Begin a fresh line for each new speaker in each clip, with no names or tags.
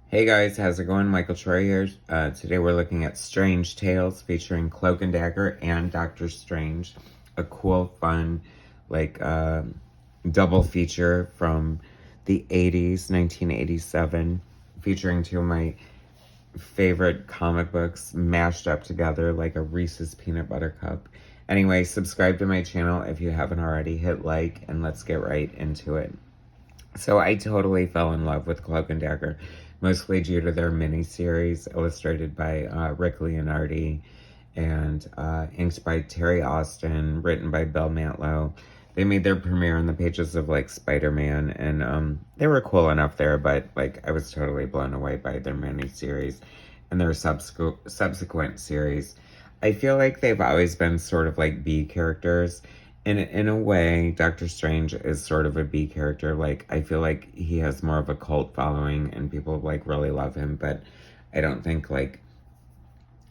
Hey guys, how's it going? Michael Troy here. Today we're looking at Strange Tales featuring Cloak and Dagger and Doctor Strange. A cool, fun, like, double feature from the 80s, 1987, featuring two of my favorite comic books mashed up together like a Reese's peanut butter cup. Anyway, subscribe to my channel if you haven't already. Hit like and let's get right into it. So I totally fell in love with Cloak and Dagger, mostly due to their miniseries illustrated by Rick Leonardi and inked by Terry Austin, written by Bill Mantlo. They made their premiere on the pages of like Spider-Man, and they were cool enough there, but like I was totally blown away by their miniseries and their subsequent series. I feel like they've always been sort of like B characters. In a way, Doctor Strange is sort of a B character. Like, I feel like he has more of a cult following and people, like, really love him. But I don't think, like,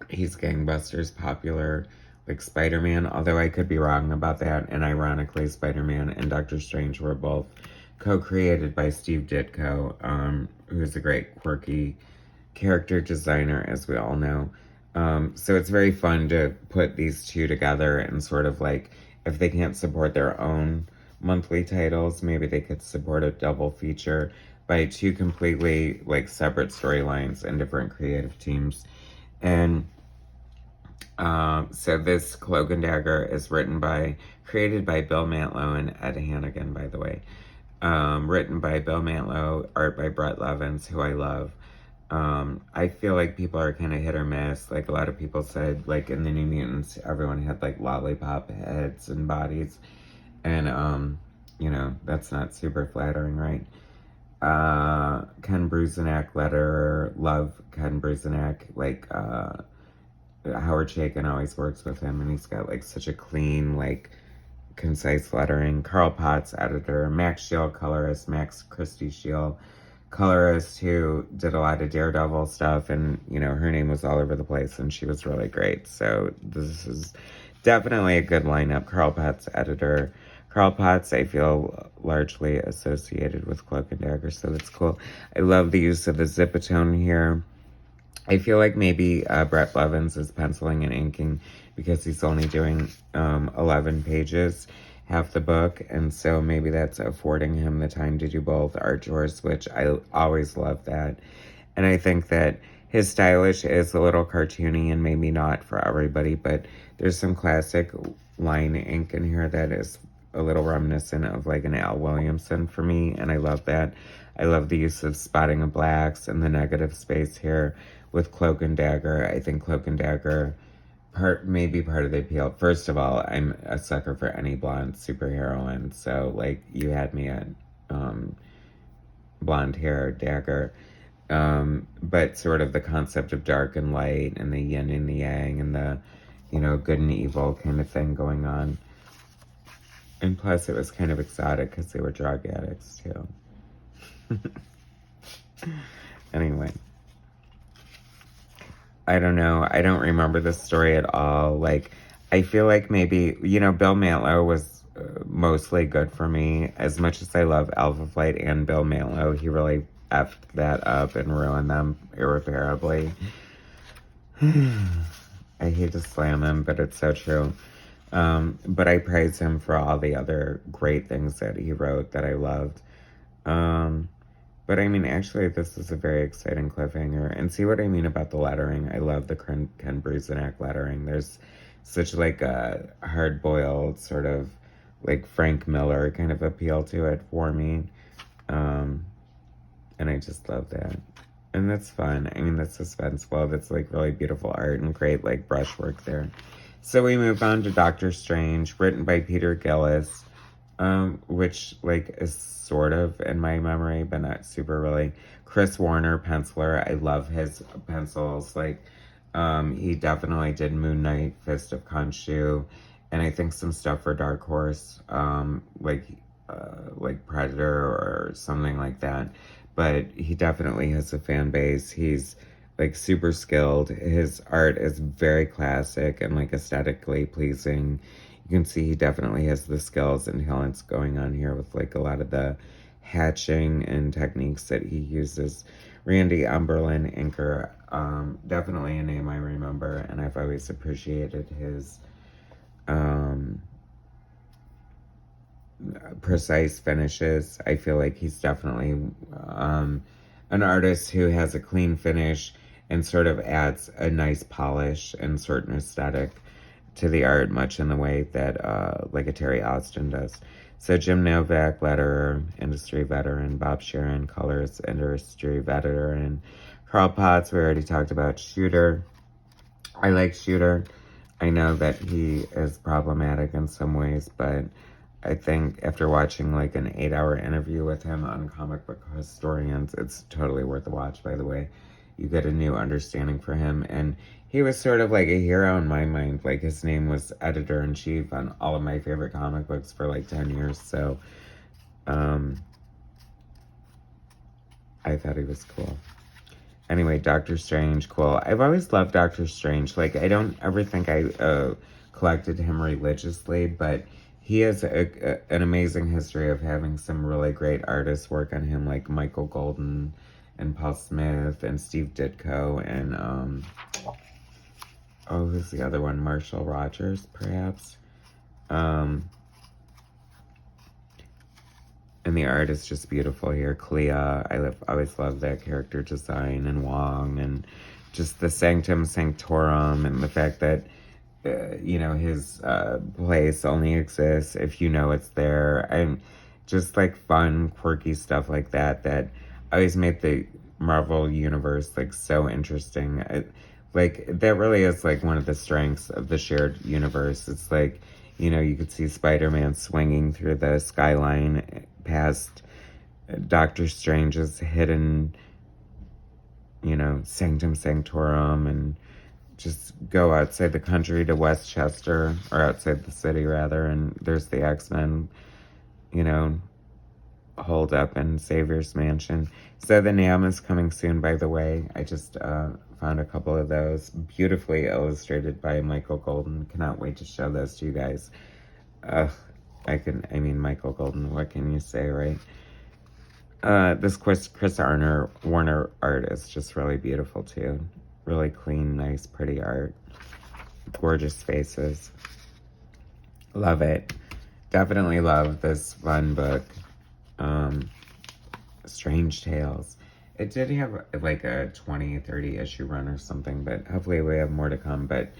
he's gangbusters popular like Spider-Man. Although I could be wrong about that. And ironically, Spider-Man and Doctor Strange were both co-created by Steve Ditko, who's a great, quirky character designer, as we all know. So it's very fun to put these two together and sort of like, if they can't support their own monthly titles, maybe they could support a double feature by two completely like separate storylines and different creative teams. And so this Cloak and Dagger is created by Bill Mantlo and Ed Hannigan, by the way. Written by Bill Mantlo, art by Bret Blevins, who I love. I feel like people are kind of hit or miss. Like a lot of people said, like in the New Mutants, everyone had like lollipop heads and bodies. And, that's not super flattering, right? Ken Bruzenak, letterer, love Ken Bruzenak. Like, Howard Chaykin always works with him, and he's got like such a clean, like, concise lettering. Carl Potts, editor. Max Shield, colorist. Max Christie Shield, colorist, who did a lot of Daredevil stuff, and her name was all over the place, and she was really great. So this is definitely a good lineup. Carl Potts, editor. Carl Potts, I feel largely associated with Cloak and Dagger, so that's cool. I love the use of the Zipatone here. I feel like maybe Bret Blevins is penciling and inking because he's only doing 11 pages, half the book, and so maybe that's affording him the time to do both art chores, which I always love that. And I think that his stylish is a little cartoony and maybe not for everybody, but there's some classic line ink in here that is a little reminiscent of like an Al Williamson for me, and I love that. I love the use of spotting of blacks and the negative space here with Cloak and Dagger. I think Cloak and Dagger maybe part of the appeal. First of all, I'm a sucker for any blonde superheroine, so like you had me at blonde hair Dagger. But sort of the concept of dark and light and the yin and the yang and the good and evil kind of thing going on. And plus it was kind of exotic because they were drug addicts too. Anyway, I don't know. I don't remember this story at all. Like, I feel like maybe, Bill Mantlo was mostly good for me. As much as I love Alpha Flight and Bill Mantlo, he really effed that up and ruined them irreparably. I hate to slam him, but it's so true. But I praise him for all the other great things that he wrote that I loved. But I mean, actually, this is a very exciting cliffhanger. And see what I mean about the lettering? I love the Ken Bruzenak lettering. There's such like a hard-boiled sort of like Frank Miller kind of appeal to it for me. And I just love that. And that's fun. I mean, that's suspenseful. That's like really beautiful art and great like brushwork there. So we move on to Doctor Strange, written by Peter Gillis. Which like is sort of in my memory, but not super really. Chris Warner, penciler. I love his pencils. Like, he definitely did Moon Knight, Fist of Khonshu, and I think some stuff for Dark Horse, like Predator or something like that. But he definitely has a fan base. He's like super skilled. His art is very classic and like aesthetically pleasing. You can see he definitely has the skills and talents going on here with like a lot of the hatching and techniques that he uses. Randy Umberland, inker, definitely a name I remember, and I've always appreciated his precise finishes. I feel like he's definitely an artist who has a clean finish and sort of adds a nice polish and certain aesthetic to the art, much in the way that like a Terry Austin does. So Jim Novak, letterer, industry veteran. Bob Sharon, colors, industry veteran. Carl Potts, we already talked about. Shooter, I like Shooter. I know that he is problematic in some ways, but I think after watching like an 8-hour interview with him on Comic Book Historians, it's totally worth a watch, by the way. You get a new understanding for him, and he was sort of like a hero in my mind. Like, his name was editor-in-chief on all of my favorite comic books for like 10 years, so I thought he was cool. Anyway, Doctor Strange, cool. I've always loved Doctor Strange. Like, I don't ever think I collected him religiously, but he has an amazing history of having some really great artists work on him, like Michael Golden and Paul Smith and Steve Ditko and, oh, who's the other one? Marshall Rogers, perhaps? And the art is just beautiful here. Clea, I always love that character design, and Wong, and just the Sanctum Sanctorum, and the fact that, you know, his place only exists if you know it's there. And just like fun, quirky stuff like that, that always made the Marvel universe like so interesting. Like, that really is like one of the strengths of the shared universe. It's like, you know, you could see Spider-Man swinging through the skyline past Doctor Strange's hidden, you know, Sanctum Sanctorum, and just go outside the country to Westchester, or outside the city rather, and there's the X-Men, you know, holed up in Xavier's mansion. So the NAMM is coming soon, by the way. I just found a couple of those, beautifully illustrated by Michael Golden. Cannot wait to show those to you guys. I mean, Michael Golden, what can you say, right? This Chris Warner art is just really beautiful too. Really clean, nice, pretty art. Gorgeous faces. Love it. Definitely love this fun book. Strange Tales. It did have like a 20-30 issue run or something, but hopefully we have more to come. But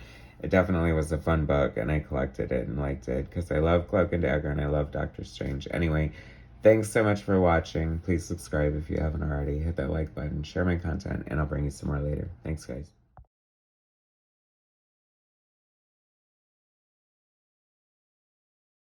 it definitely was a fun book, and I collected it and liked it because I love Cloak and Dagger and I love Doctor Strange. Anyway, thanks so much for watching. Please subscribe if you haven't already. Hit that like button, share my content, and I'll bring you some more later. Thanks, guys.